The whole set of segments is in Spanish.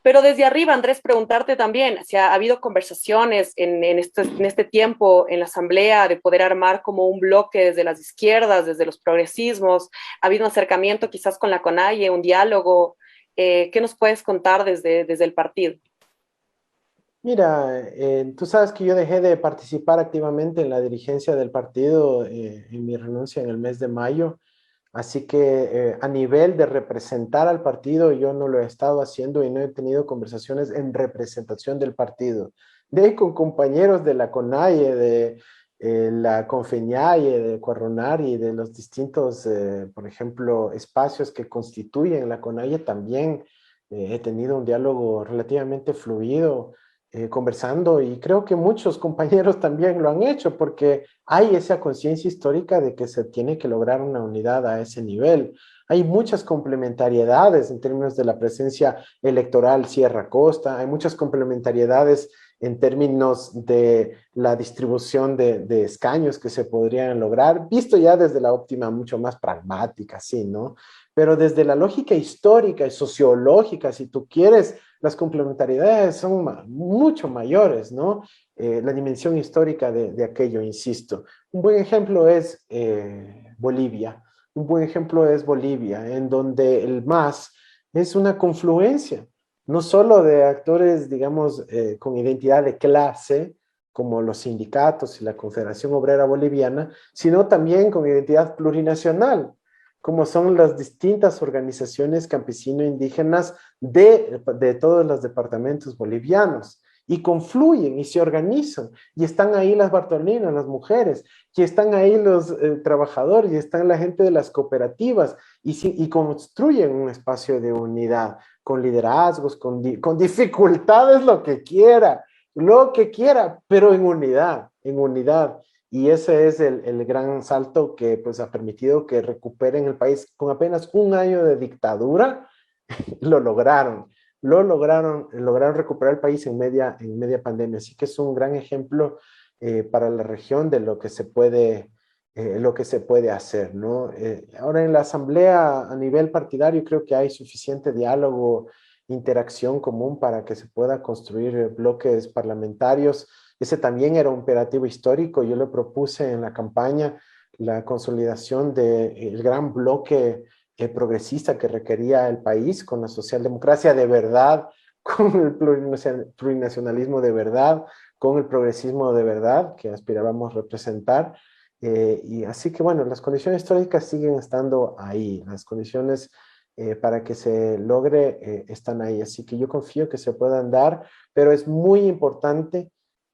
Pero desde arriba, Andrés, preguntarte también si ha habido conversaciones en este tiempo en la Asamblea de poder armar como un bloque desde las izquierdas, desde los progresismos. ¿Ha habido un acercamiento quizás con la CONAIE, un diálogo? ¿Qué nos puedes contar desde el partido? Mira, tú sabes que yo dejé de participar activamente en la dirigencia del partido en mi renuncia en el mes de mayo, así que a nivel de representar al partido yo no lo he estado haciendo y no he tenido conversaciones en representación del partido. De ahí con compañeros de la CONAIE, de la CONFEñaie, de Cuarronari, de los distintos, por ejemplo, espacios que constituyen la CONAIE también he tenido un diálogo relativamente fluido conversando y creo que muchos compañeros también lo han hecho porque hay esa conciencia histórica de que se tiene que lograr una unidad a ese nivel. Hay muchas complementariedades en términos de la presencia electoral Sierra Costa, hay muchas complementariedades en términos de la distribución de escaños que se podrían lograr, visto ya desde la óptima mucho más pragmática, sí, ¿no? Pero desde la lógica histórica y sociológica, si tú quieres, las complementariedades son mucho mayores, ¿no? La dimensión histórica de aquello, insisto. Un buen ejemplo es Bolivia. Un buen ejemplo es Bolivia, en donde el MAS es una confluencia, no solo de actores, digamos, con identidad de clase, como los sindicatos y la Confederación Obrera Boliviana, sino también con identidad plurinacional, como son las distintas organizaciones campesino-indígenas de todos los departamentos bolivianos y confluyen y se organizan y están ahí las bartolinas, las mujeres, y están ahí los trabajadores y están la gente de las cooperativas y construyen un espacio de unidad con liderazgos, con dificultades, lo que quiera, pero en unidad, en unidad. Y ese es el gran salto que pues, ha permitido que recuperen el país con apenas un año de dictadura. Lo lograron, lograron recuperar el país en media pandemia. Así que es un gran ejemplo para la región de lo que se puede hacer, ¿no? Ahora en la asamblea a nivel partidario creo que hay suficiente diálogo, interacción común para que se pueda construir bloques parlamentarios. Ese también era un imperativo histórico. Yo lo propuse en la campaña, la consolidación del gran bloque progresista que requería el país, con la socialdemocracia de verdad, con el plurinacionalismo de verdad, con el progresismo de verdad que aspirábamos representar. Y así que bueno, las condiciones históricas siguen estando ahí, las condiciones para que se logre están ahí. Así que yo confío que se puedan dar, pero es muy importante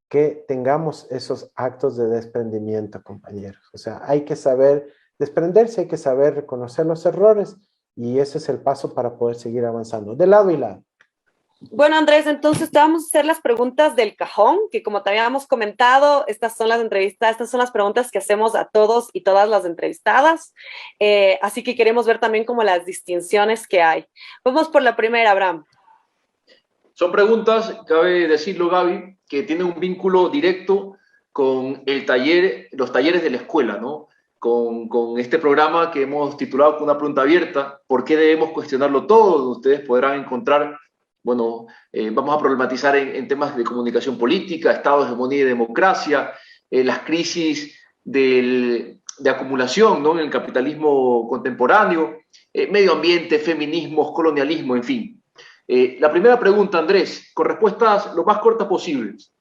que tengamos esos actos de desprendimiento, compañeros. O sea, hay que saber desprenderse, hay que saber reconocer los errores y ese es el paso para poder seguir avanzando, de lado y lado. Bueno, Andrés, entonces te vamos a hacer las preguntas del cajón, que como te habíamos comentado, estas son las entrevistas, estas son las preguntas que hacemos a todos y todas las entrevistadas. Así que queremos ver también como las distinciones que hay. Vamos por la primera, Abraham. Son preguntas, cabe decirlo, Gaby, que tienen un vínculo directo con el taller, los talleres de la escuela, ¿no? Con este programa que hemos titulado con una pregunta abierta, ¿por qué debemos cuestionarlo todo? Ustedes podrán encontrar, bueno, vamos a problematizar en temas de comunicación política, Estado, hegemonía y democracia, las crisis de acumulación, ¿no? En el capitalismo contemporáneo, medio ambiente, feminismos, colonialismo, en fin. La primera pregunta, Andrés, con respuestas lo más cortas posibles.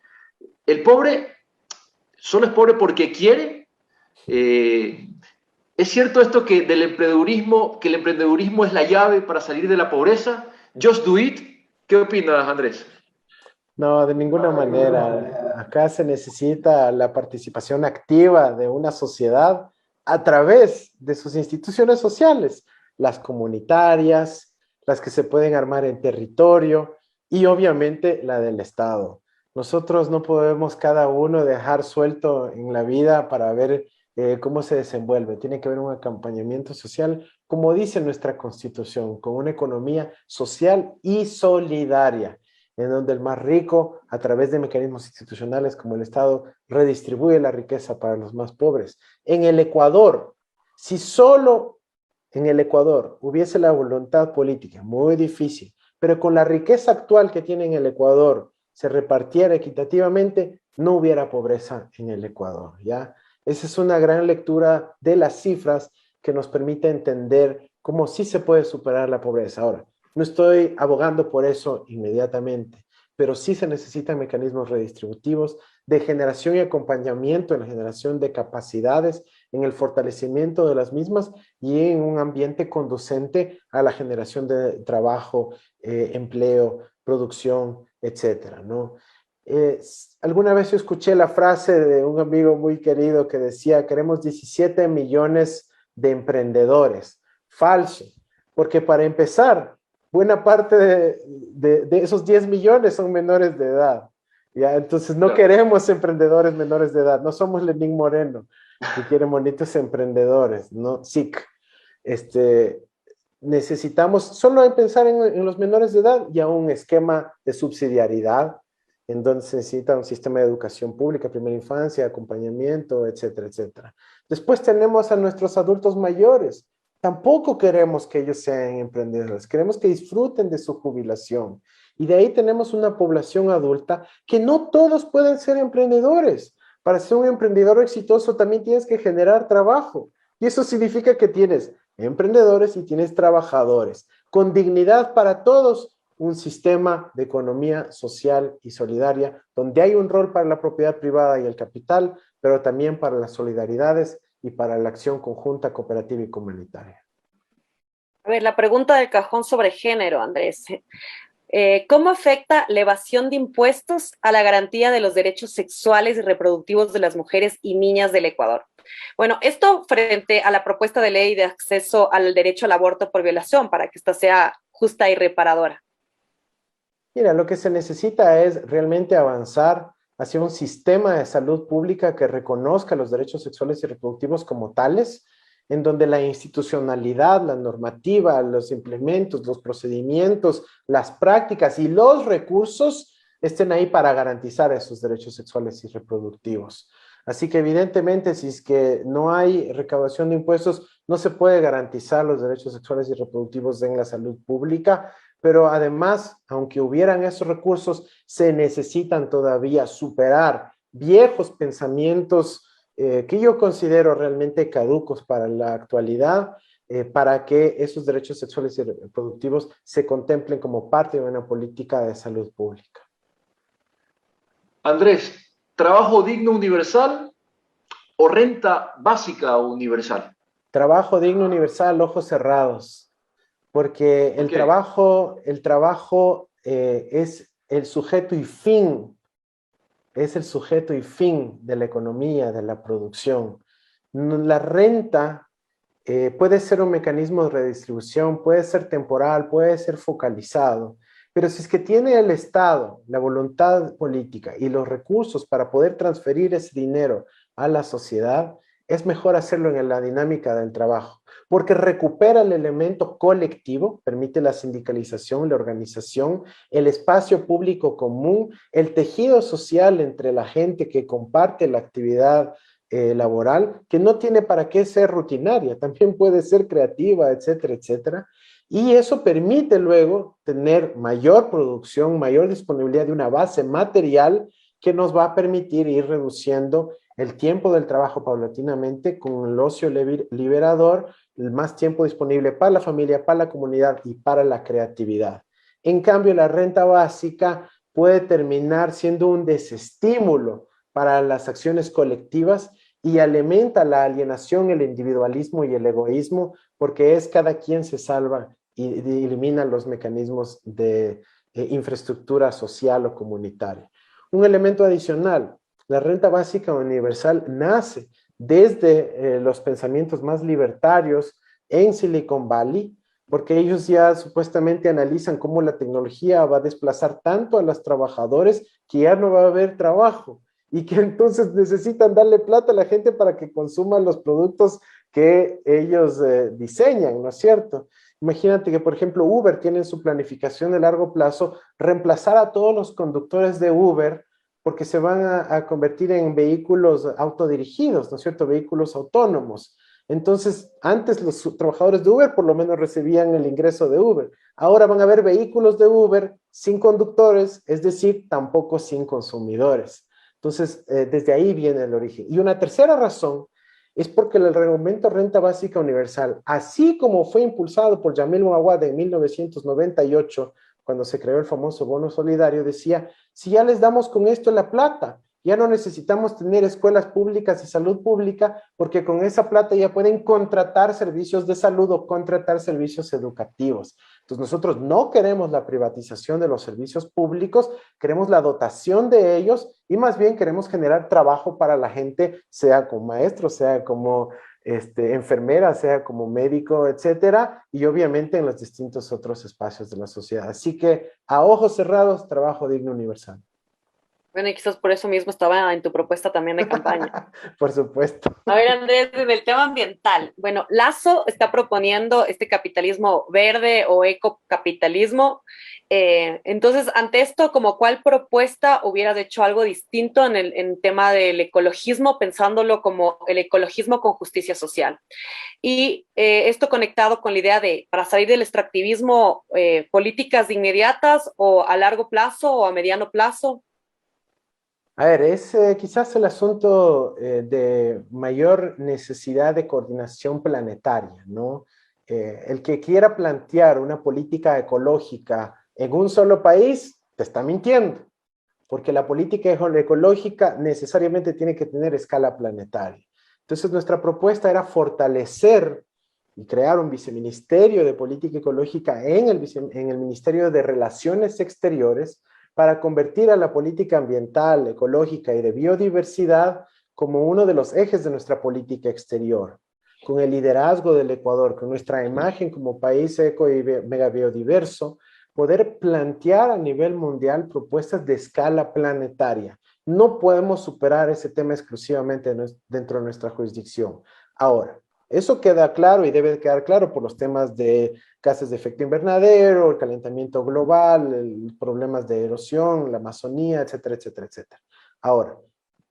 ¿El pobre solo es pobre porque quiere? ¿Es cierto esto que que el emprendedurismo es la llave para salir de la pobreza? Just do it. ¿Qué opinas, Andrés? No, de ninguna manera. Acá se necesita la participación activa de una sociedad a través de sus instituciones sociales, las comunitarias, las que se pueden armar en territorio y obviamente la del Estado. Nosotros no podemos cada uno dejar suelto en la vida para ver cómo se desenvuelve. Tiene que haber un acompañamiento social, como dice nuestra Constitución, con una economía social y solidaria en donde el más rico, a través de mecanismos institucionales como el Estado, redistribuye la riqueza para los más pobres. En el Ecuador, si solo en el Ecuador hubiese la voluntad política, muy difícil, pero con la riqueza actual que tiene en el Ecuador, se repartiera equitativamente, no hubiera pobreza en el Ecuador, ¿ya? Esa es una gran lectura de las cifras que nos permite entender cómo sí se puede superar la pobreza. Ahora, no estoy abogando por eso inmediatamente, pero sí se necesitan mecanismos redistributivos de generación y acompañamiento en la generación de capacidades, en el fortalecimiento de las mismas y en un ambiente conducente a la generación de trabajo, empleo, producción, etcétera, ¿no? Alguna vez yo escuché la frase de un amigo muy querido que decía, queremos 17 millones de emprendedores. Falso, porque para empezar, buena parte de esos 10 millones son menores de edad. ¿Ya? Entonces no queremos emprendedores menores de edad, no somos Lenín Moreno, que quiere bonitos emprendedores, ¿no? SIC. Necesitamos solo pensar en los menores de edad y a un esquema de subsidiariedad, en donde se necesita un sistema de educación pública, primera infancia, acompañamiento, etcétera, etcétera. Después tenemos a nuestros adultos mayores. Tampoco queremos que ellos sean emprendedores, queremos que disfruten de su jubilación. Y de ahí tenemos una población adulta que no todos pueden ser emprendedores. Para ser un emprendedor exitoso también tienes que generar trabajo. Y eso significa que tienes emprendedores y tienes trabajadores. Con dignidad para todos, un sistema de economía social y solidaria, donde hay un rol para la propiedad privada y el capital, pero también para las solidaridades y para la acción conjunta, cooperativa y comunitaria. A ver, la pregunta del cajón sobre género, Andrés. ¿Cómo afecta la evasión de impuestos a la garantía de los derechos sexuales y reproductivos de las mujeres y niñas del Ecuador? Bueno, esto frente a la propuesta de ley de acceso al derecho al aborto por violación, para que ésta sea justa y reparadora. Mira, lo que se necesita es realmente avanzar hacia un sistema de salud pública que reconozca los derechos sexuales y reproductivos como tales, en donde la institucionalidad, la normativa, los implementos, los procedimientos, las prácticas y los recursos estén ahí para garantizar esos derechos sexuales y reproductivos. Así que evidentemente, si es que no hay recaudación de impuestos, no se puede garantizar los derechos sexuales y reproductivos en la salud pública, pero además, aunque hubieran esos recursos, se necesitan todavía superar viejos pensamientos que yo considero realmente caducos para la actualidad, para que esos derechos sexuales y reproductivos se contemplen como parte de una política de salud pública. Andrés, ¿trabajo digno universal o renta básica universal? Trabajo digno universal, ojos cerrados, porque el trabajo es el sujeto y fin, es el sujeto y fin de la economía, de la producción. La renta puede ser un mecanismo de redistribución, puede ser temporal, puede ser focalizado, pero si es que tiene el Estado la voluntad política y los recursos para poder transferir ese dinero a la sociedad, es mejor hacerlo en la dinámica del trabajo, porque recupera el elemento colectivo, permite la sindicalización, la organización, el espacio público común, el tejido social entre la gente que comparte la actividad laboral, que no tiene para qué ser rutinaria, también puede ser creativa, etcétera, etcétera. Y eso permite luego tener mayor producción, mayor disponibilidad de una base material que nos va a permitir ir reduciendo el tiempo del trabajo paulatinamente con el ocio liberador, el más tiempo disponible para la familia, para la comunidad y para la creatividad. En cambio, la renta básica puede terminar siendo un desestímulo para las acciones colectivas y alimenta la alienación, el individualismo y el egoísmo, porque es cada quien se salva y elimina los mecanismos de infraestructura social o comunitaria. Un elemento adicional, la renta básica universal nace desde los pensamientos más libertarios en Silicon Valley, porque ellos ya supuestamente analizan cómo la tecnología va a desplazar tanto a los trabajadores que ya no va a haber trabajo y que entonces necesitan darle plata a la gente para que consuma los productos que ellos diseñan, ¿no es cierto? Imagínate que, por ejemplo, Uber tiene en su planificación de largo plazo reemplazar a todos los conductores de Uber porque se van a convertir en vehículos autodirigidos, ¿no es cierto? Vehículos autónomos. Entonces, antes los trabajadores de Uber por lo menos recibían el ingreso de Uber. Ahora van a haber vehículos de Uber sin conductores, es decir, tampoco sin consumidores. Entonces, desde ahí viene el origen. Y una tercera razón es porque el reglamento Renta Básica Universal, así como fue impulsado por Jamil Mouawad en 1998, cuando se creó el famoso bono solidario, decía, si ya les damos con esto la plata, ya no necesitamos tener escuelas públicas y salud pública, porque con esa plata ya pueden contratar servicios de salud o contratar servicios educativos. Entonces nosotros no queremos la privatización de los servicios públicos, queremos la dotación de ellos y más bien queremos generar trabajo para la gente, sea como maestro, sea como enfermera, sea como médico, etcétera, y obviamente en los distintos otros espacios de la sociedad. Así que a ojos cerrados, trabajo digno universal. Bueno, y quizás por eso mismo estaba en tu propuesta también de campaña. Por supuesto. A ver, Andrés, en el tema ambiental. Bueno, Lazo está proponiendo este capitalismo verde o ecocapitalismo. Entonces, ante esto, ¿como cuál propuesta hubieras hecho algo distinto en el tema del ecologismo, pensándolo como el ecologismo con justicia social? Y esto conectado con la idea de, para salir del extractivismo, políticas inmediatas o a largo plazo o a mediano plazo. A ver, es quizás el asunto de mayor necesidad de coordinación planetaria, ¿no? El que quiera plantear una política ecológica en un solo país, te está mintiendo, porque la política ecológica necesariamente tiene que tener escala planetaria. Entonces, nuestra propuesta era fortalecer y crear un viceministerio de política ecológica en el Ministerio de Relaciones Exteriores, para convertir a la política ambiental, ecológica y de biodiversidad como uno de los ejes de nuestra política exterior, con el liderazgo del Ecuador, con nuestra imagen como país eco y mega biodiverso, poder plantear a nivel mundial propuestas de escala planetaria. No podemos superar ese tema exclusivamente dentro de nuestra jurisdicción. Ahora, eso queda claro y debe quedar claro por los temas de gases de efecto invernadero, el calentamiento global, problemas de erosión, la Amazonía, etcétera, etcétera, etcétera. Ahora,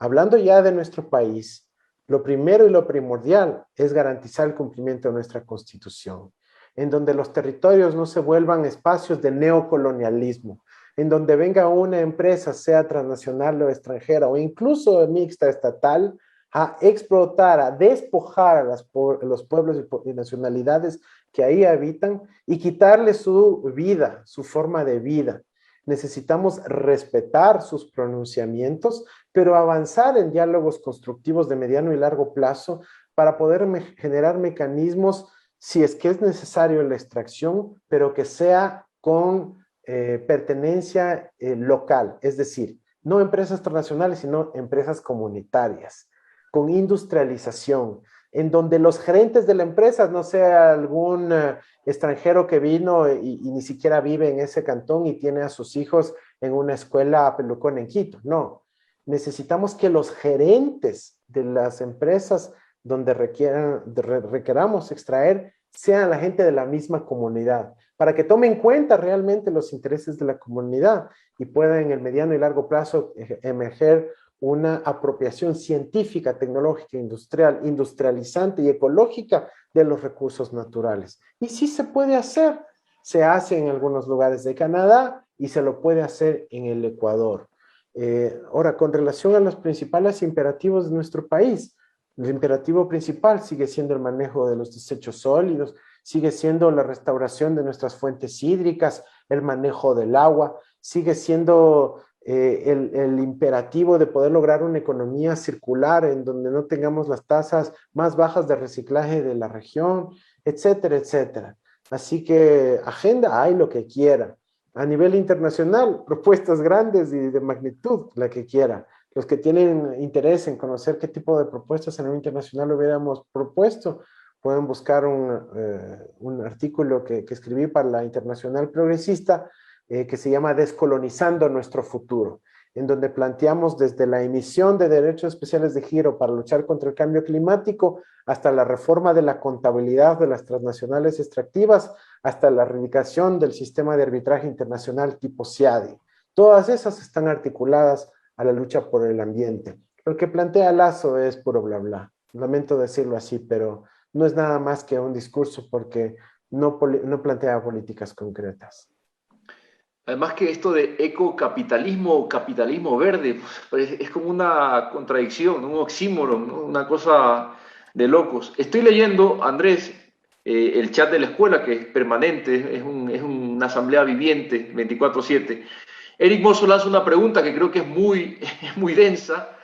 hablando ya de nuestro país, lo primero y lo primordial es garantizar el cumplimiento de nuestra Constitución, en donde los territorios no se vuelvan espacios de neocolonialismo, en donde venga una empresa, sea transnacional o extranjera, o incluso mixta estatal, a explotar, a despojar a los pueblos y nacionalidades que ahí habitan y quitarles su vida, su forma de vida. Necesitamos respetar sus pronunciamientos, pero avanzar en diálogos constructivos de mediano y largo plazo para poder generar mecanismos, si es que es necesario la extracción, pero que sea con pertenencia local, es decir, no empresas transnacionales, sino empresas comunitarias, con industrialización, en donde los gerentes de la empresa no sea algún extranjero que vino y ni siquiera vive en ese cantón y tiene a sus hijos en una escuela a pelucón en Quito. No, necesitamos que los gerentes de las empresas donde requeramos extraer sean la gente de la misma comunidad, para que tomen en cuenta realmente los intereses de la comunidad y pueda en el mediano y largo plazo emerger una apropiación científica, tecnológica, industrial, industrializante y ecológica de los recursos naturales. Y sí se puede hacer. Se hace en algunos lugares de Canadá y se lo puede hacer en el Ecuador. Ahora, con relación a los principales imperativos de nuestro país, el imperativo principal sigue siendo el manejo de los desechos sólidos, sigue siendo la restauración de nuestras fuentes hídricas, el manejo del agua, sigue siendo el imperativo de poder lograr una economía circular en donde no tengamos las tasas más bajas de reciclaje de la región, etcétera, etcétera. Así que agenda hay lo que quiera. A nivel internacional, propuestas grandes y de magnitud, la que quiera. Los que tienen interés en conocer qué tipo de propuestas a nivel internacional hubiéramos propuesto, pueden buscar un artículo que escribí para la Internacional Progresista, que se llama Descolonizando nuestro futuro, en donde planteamos desde la emisión de derechos especiales de giro para luchar contra el cambio climático, hasta la reforma de la contabilidad de las transnacionales extractivas, hasta la erradicación del sistema de arbitraje internacional tipo CIADI. Todas esas están articuladas a la lucha por el ambiente. Lo que plantea Lazo es puro bla bla. Lamento decirlo así, pero no es nada más que un discurso porque no plantea políticas concretas. Además que esto de ecocapitalismo, capitalismo verde, pues, es como una contradicción, un oxímoron, ¿no? Una cosa de locos. Estoy leyendo, Andrés, el chat de la escuela, que es permanente, es una asamblea viviente, 24/7. Eric Mozo lanza una pregunta que creo que es muy, es muy densa,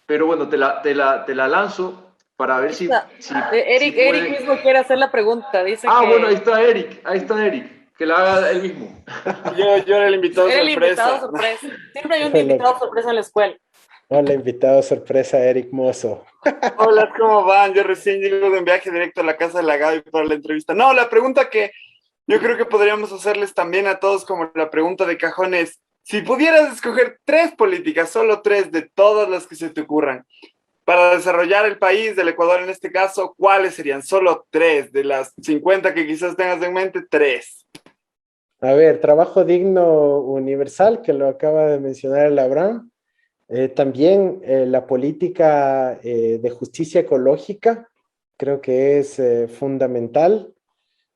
pero bueno, te la lanzo para ver si Eric, puede... Eric mismo quiere hacer la pregunta. Dice Ah, que bueno, ahí está Eric, que la haga él mismo. Yo era el invitado era el sorpresa. invitado sorpresa. Siempre hay un invitado sorpresa en la escuela. Hola, invitado sorpresa, Eric Mozo. Hola, ¿cómo van? Yo recién llego de un viaje directo a la casa de la Gaby para la entrevista. No, la pregunta que yo creo que podríamos hacerles también a todos como la pregunta de cajón es, si pudieras escoger 3 políticas, solo 3 de todas las que se te ocurran, para desarrollar el país del Ecuador en este caso, ¿cuáles serían? Solo 3 de las 50 que quizás tengas en mente, 3. A ver, trabajo digno universal, que lo acaba de mencionar el Abraham. También la política de justicia ecológica, creo que es fundamental.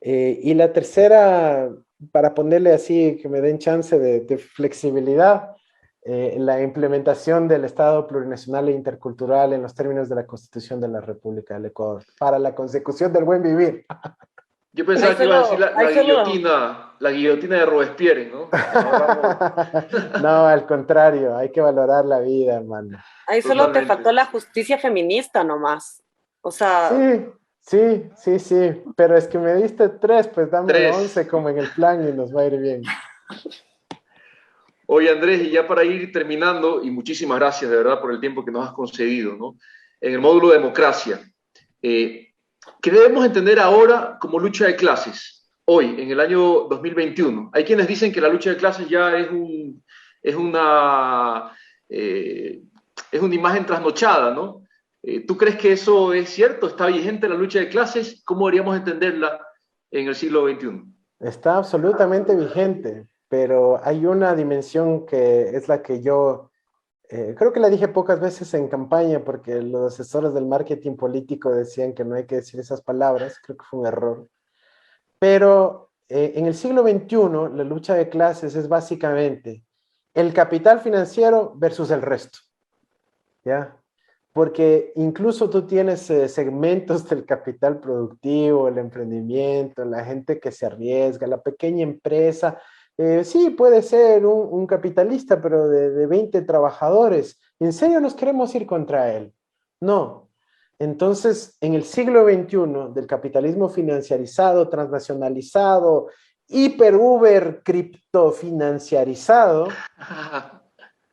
Y la tercera, para ponerle así, que me den chance de flexibilidad, la implementación del Estado plurinacional e intercultural en los términos de la Constitución de la República del Ecuador, para la consecución del buen vivir. Yo pensaba que iba a decir la guillotina de Robespierre, ¿no? No, al contrario, hay que valorar la vida, hermano. Ahí solo te faltó la justicia feminista nomás. O sea... Sí, pero es que me diste 3, pues dame 3. 11 como en el plan y nos va a ir bien. Oye, Andrés, y ya para ir terminando, y muchísimas gracias de verdad por el tiempo que nos has concedido, ¿no? En el módulo de democracia, ¿qué debemos entender ahora como lucha de clases, hoy, en el año 2021? Hay quienes dicen que la lucha de clases ya es una imagen trasnochada, ¿no? ¿Tú crees que eso es cierto? ¿Está vigente la lucha de clases? ¿Cómo deberíamos entenderla en el siglo XXI? Está absolutamente vigente, pero hay una dimensión que es la que yo creo que la dije pocas veces en campaña porque los asesores del marketing político decían que no hay que decir esas palabras, creo que fue un error. Pero en el siglo XXI la lucha de clases es básicamente el capital financiero versus el resto, ¿ya? Porque incluso tú tienes segmentos del capital productivo, el emprendimiento, la gente que se arriesga, la pequeña empresa. Sí, puede ser un capitalista, pero de 20 trabajadores. ¿En serio nos queremos ir contra él? No. Entonces, en el siglo XXI, del capitalismo financiarizado, transnacionalizado, hiper-uber criptofinanciarizado,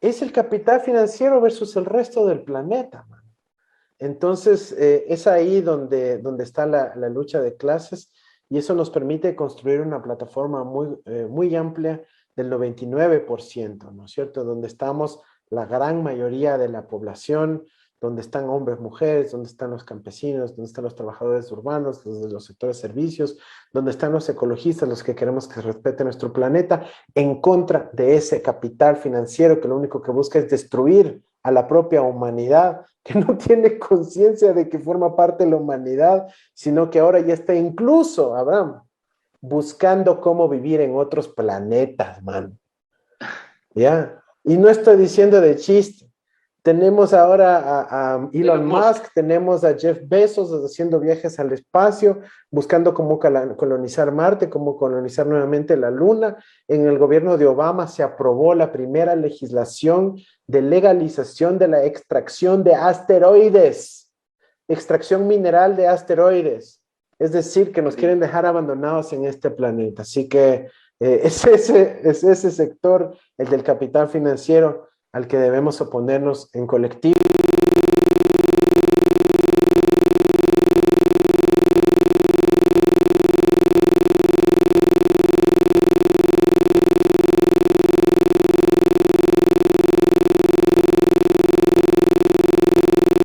es el capital financiero versus el resto del planeta, man. Entonces, es ahí donde está la lucha de clases y eso nos permite construir una plataforma muy amplia del 99%, ¿no es cierto? Donde estamos la gran mayoría de la población, donde están hombres, mujeres, donde están los campesinos, donde están los trabajadores urbanos, los sectores servicios, donde están los ecologistas, los que queremos que se respete nuestro planeta, en contra de ese capital financiero que lo único que busca es destruir a la propia humanidad, que no tiene conciencia de que forma parte de la humanidad, sino que ahora ya está incluso, Abraham, buscando cómo vivir en otros planetas, man. ¿Ya? Y no estoy diciendo de chiste. Tenemos ahora a Elon Musk, tenemos a Jeff Bezos haciendo viajes al espacio, buscando cómo colonizar Marte, cómo colonizar nuevamente la Luna. En el gobierno de Obama se aprobó la primera legislación de legalización de la extracción de asteroides, extracción mineral de asteroides. Es decir, que nos quieren dejar abandonados en este planeta. Así que es ese sector, el del capital financiero, al que debemos oponernos en colectivo